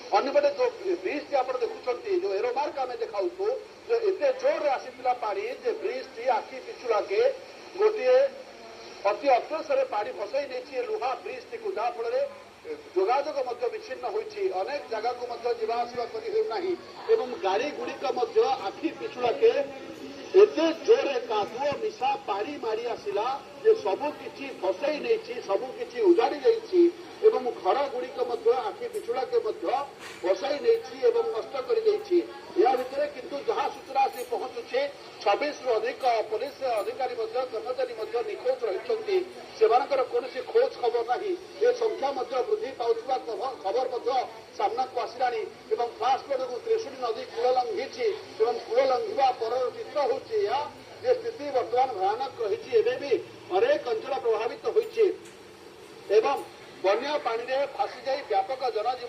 अन्यपटे जो bridge T आप देखुं जो एरोमार्क आम देखा जो एत जोर आसीला पानी जे ब्रिज टी आखि पिछुड़ाके गोटे अति अग्रसर पानी भसई नहीं लुहा ब्रिज टी को जहाँफल जोगाजोग विच्छिन्न होती अनेक जगह को जावासवा कर गाड़ी गुड़िक आखि पिछुड़ाके एते जोरे कादुओ मिशा पानी मारी आसला जे सबुकिछि भसई नहीं सबुकिछि उजाड़ी जाइछि एवं घर गुड़िक आखि पिछुड़ाके भसई नहीं नष्ट कर भितर किंतु जहाँ सूचना आसी पहुंचुचे 26 रु अधिक पुलिस अधिकारी कर्मचारी निखोज रही कौन खोज खबर नहीं ये संख्या वृद्धि पाउथुवा खबर सामना को आसला फ्लाश फ्लड त्रिशूली नदी कूल लंघी कूल लंघा पर चित्र होची स्थिति बर्तमान भयानक रही अनेक अंचल प्रभावित होती बन्या पानी फासी जाई व्यापक जनजीवन